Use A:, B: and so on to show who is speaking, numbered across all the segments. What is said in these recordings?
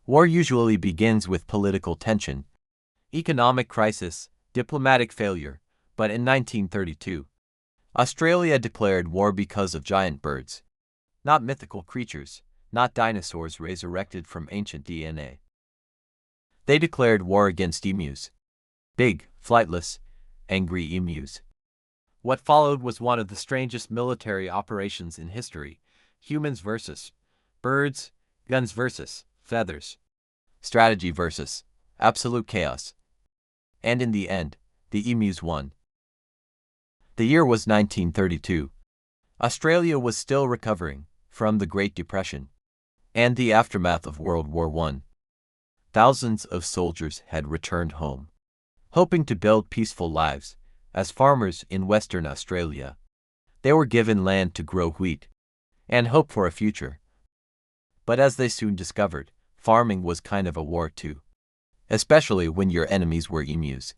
A: War usually begins with political tension, economic crisis, diplomatic failure, but in 1932, Australia declared war because of giant birds. Not mythical creatures, not dinosaurs resurrected from ancient DNA. They declared war against emus. Big, flightless, angry emus. What followed was one of the strangest military operations in history. Humans versus birds, guns versus feathers, strategy versus absolute chaos. And in the end, the emus won. The year was 1932. Australia was still recovering from the Great Depression and the aftermath of World War I. Thousands of soldiers had returned home, hoping to build peaceful lives as farmers in Western Australia. They were given land to grow wheat and hope for a future. But as they soon discovered, farming was kind of a war too, especially when your enemies were emus.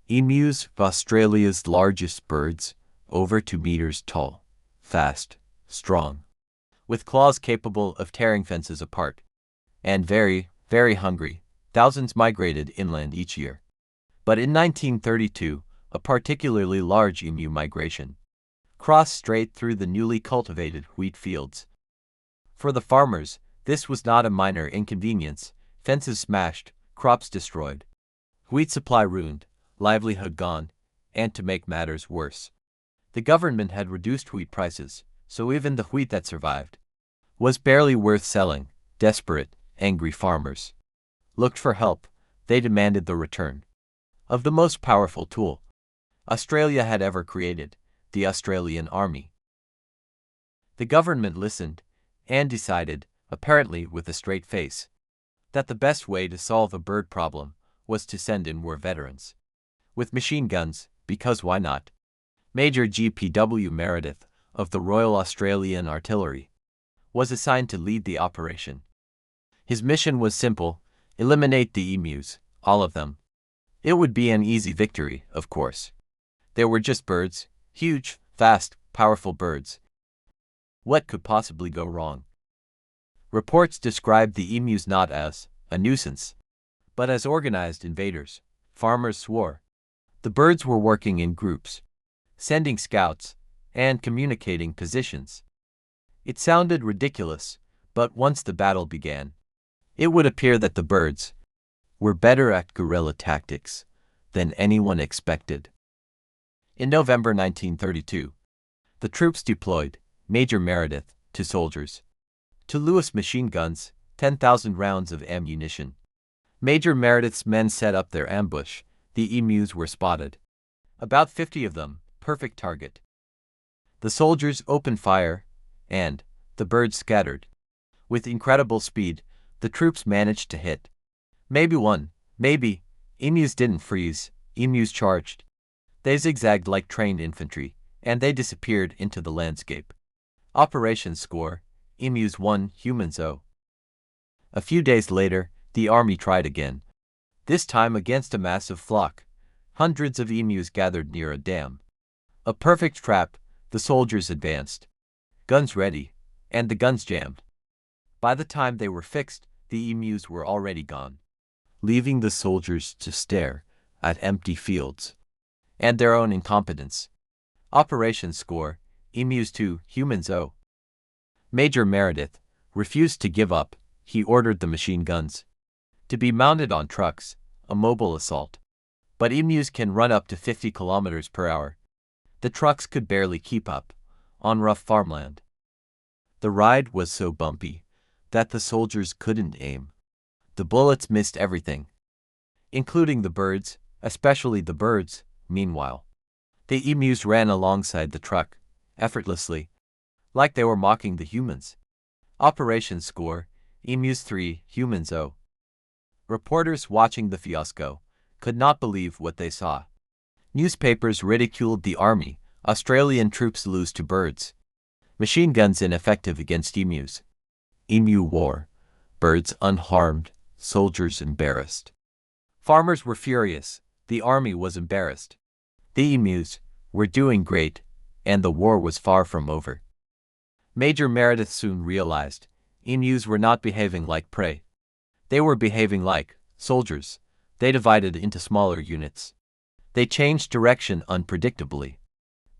A: Emus, Australia's largest birds, over 2 meters tall, fast, strong, with claws capable of tearing fences apart, and very, very hungry. Thousands migrated inland each year. But in 1932, a particularly large emu migration crossed straight through the newly cultivated wheat fields. For the farmers, this was not a minor inconvenience: fences smashed, crops destroyed, wheat supply ruined, livelihood gone, and to make matters worse, the government had reduced wheat prices, so even the wheat that survived was barely worth selling. Desperate, angry farmers looked for help. They demanded the return of the most powerful tool Australia had ever created, the Australian Army. The government listened and decided, apparently with a straight face, that the best way to solve the bird problem was to send in war veterans with machine guns, because why not? Major G.P.W. Meredith of the Royal Australian Artillery was assigned to lead the operation. His mission was simple: eliminate the emus, all of them. It would be an easy victory, of course. They were just birds, huge, fast, powerful birds. What could possibly go wrong? Reports described the emus not as a nuisance, but as organized invaders. Farmers swore. The birds were working in groups, sending scouts, and communicating positions. It sounded ridiculous, but once the battle began, it would appear that the birds were better at guerrilla tactics than anyone expected. In November 1932, the troops deployed Major Meredith to soldiers, to Lewis machine guns, 10,000 rounds of ammunition. Major Meredith's men set up their ambush. The emus were spotted. About 50 of them, perfect target. The soldiers opened fire, and the birds scattered. With incredible speed, the troops managed to hit maybe one, maybe. Emus didn't freeze. Emus charged. They zigzagged like trained infantry, and they disappeared into the landscape. Operation score: emus 1, humans 0. A few days later, the army tried again. This time against a massive flock. Hundreds of emus gathered near a dam. A perfect trap. The soldiers advanced, guns ready, and the guns jammed. By the time they were fixed, the emus were already gone, leaving the soldiers to stare at empty fields and their own incompetence. Operation score: emus 2, humans 0. Major Meredith refused to give up. He ordered the machine guns to be mounted on trucks, a mobile assault. But emus can run up to 50 kilometers per hour. The trucks could barely keep up on rough farmland. The ride was so bumpy that the soldiers couldn't aim. The bullets missed everything, including the birds, especially the birds. Meanwhile, the emus ran alongside the truck, effortlessly, like they were mocking the humans. Operation score: emus 3, humans 0. Reporters watching the fiasco could not believe what they saw. Newspapers ridiculed the army. Australian troops lose to birds. Machine guns ineffective against emus. Emu war. Birds unharmed, soldiers embarrassed. Farmers were furious. The army was embarrassed. The emus were doing great, and the war was far from over. Major Meredith soon realized emus were not behaving like prey. They were behaving like soldiers. They divided into smaller units. They changed direction unpredictably.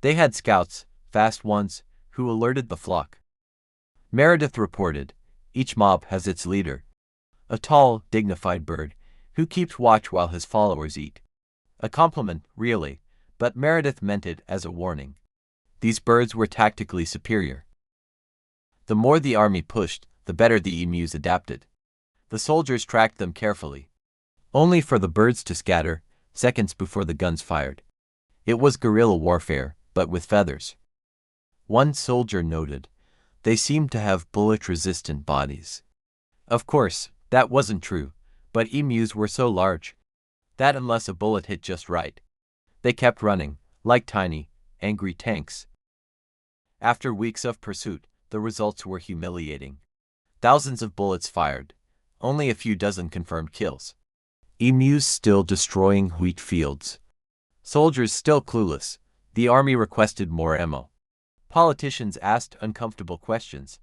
A: They had scouts, fast ones, who alerted the flock. Meredith reported, each mob has its leader. A tall, dignified bird, who keeps watch while his followers eat. A compliment, really, but Meredith meant it as a warning. These birds were tactically superior. The more the army pushed, the better the emus adapted. The soldiers tracked them carefully, only for the birds to scatter, seconds before the guns fired. It was guerrilla warfare, but with feathers. One soldier noted, they seemed to have bullet-resistant bodies. Of course, that wasn't true, but emus were so large that unless a bullet hit just right, they kept running, like tiny, angry tanks. After weeks of pursuit, the results were humiliating. Thousands of bullets fired, only a few dozen confirmed kills. Emus still destroying wheat fields. Soldiers still clueless. The army requested more ammo. Politicians asked uncomfortable questions.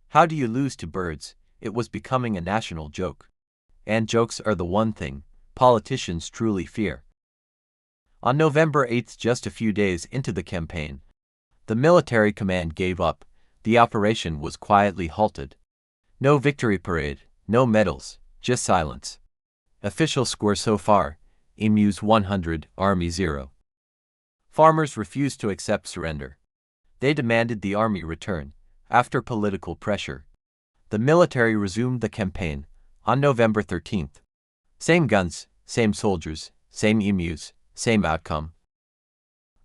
A: How do you lose to birds? It was becoming a national joke. And jokes are the one thing politicians truly fear. On November 8, just a few days into the campaign, the military command gave up. The operation was quietly halted. No victory parade, no medals, just silence. Official score so far, emus 100, army 0. Farmers refused to accept surrender. They demanded the army return. After political pressure, the military resumed the campaign on November 13. Same guns, same soldiers, same emus, same outcome.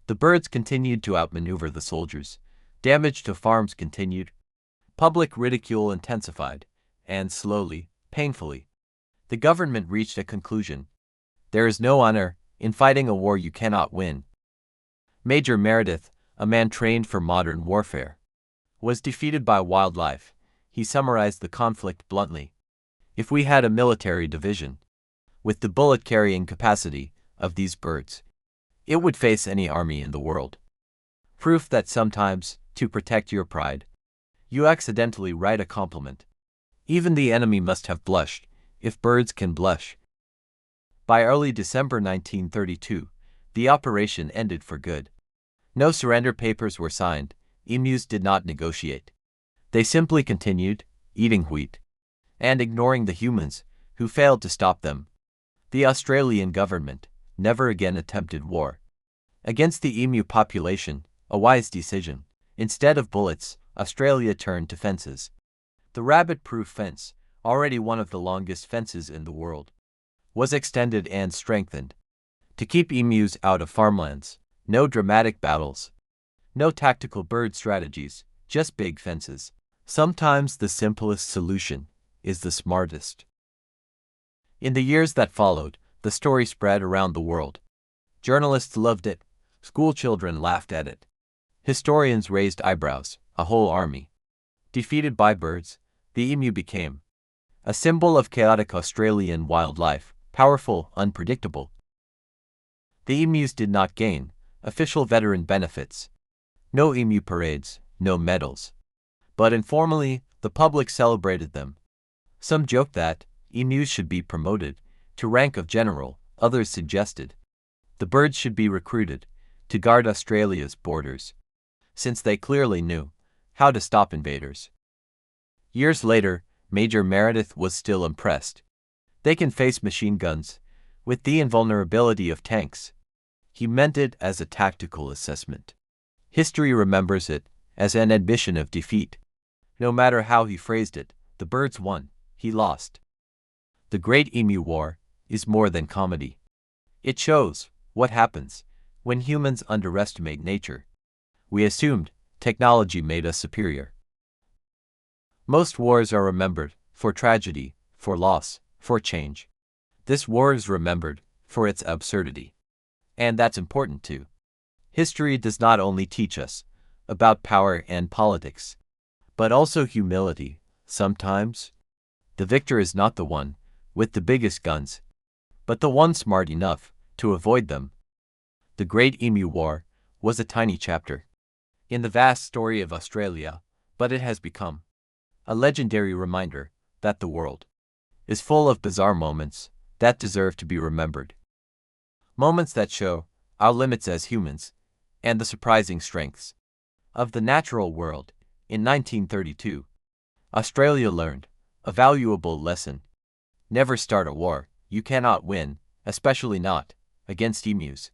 A: The birds continued to outmaneuver the soldiers. Damage to farms continued. Public ridicule intensified, and slowly, painfully, the government reached a conclusion. There is no honor in fighting a war you cannot win. Major Meredith, a man trained for modern warfare, was defeated by wildlife. He summarized the conflict bluntly. If we had a military division, with the bullet-carrying capacity of these birds, it would face any army in the world. Proof that sometimes, to protect your pride, you accidentally write a compliment. Even the enemy must have blushed, if birds can blush. By early December 1932, the operation ended for good. No surrender papers were signed. Emus did not negotiate. They simply continued, eating wheat, and ignoring the humans, who failed to stop them. The Australian government never again attempted war against the emu population, a wise decision. Instead of bullets, Australia turned to fences. The rabbit-proof fence, already one of the longest fences in the world, was extended and strengthened to keep emus out of farmlands. No dramatic battles, no tactical bird strategies, just big fences. Sometimes the simplest solution is the smartest. In the years that followed, the story spread around the world. Journalists loved it. Schoolchildren laughed at it. Historians raised eyebrows. A whole army defeated by birds, the emu became a symbol of chaotic Australian wildlife, powerful, unpredictable. The emus did not gain official veteran benefits. No emu parades, no medals. But informally, the public celebrated them. Some joked that emus should be promoted to rank of general. Others suggested the birds should be recruited to guard Australia's borders, since they clearly knew how to stop invaders. Years later, Major Meredith was still impressed. They can face machine guns with the invulnerability of tanks. He meant it as a tactical assessment. History remembers it as an admission of defeat. No matter how he phrased it, the birds won, he lost. The Great Emu War is more than comedy. It shows what happens when humans underestimate nature. We assumed technology made us superior. Most wars are remembered for tragedy, for loss, for change. This war is remembered for its absurdity. And that's important too. History does not only teach us about power and politics, but also humility. Sometimes, the victor is not the one with the biggest guns, but the one smart enough to avoid them. The Great Emu War was a tiny chapter in the vast story of Australia, but it has become a legendary reminder that the world is full of bizarre moments that deserve to be remembered. Moments that show our limits as humans and the surprising strengths of the natural world. In 1932, Australia learned a valuable lesson. Never start a war you cannot win, especially not against emus.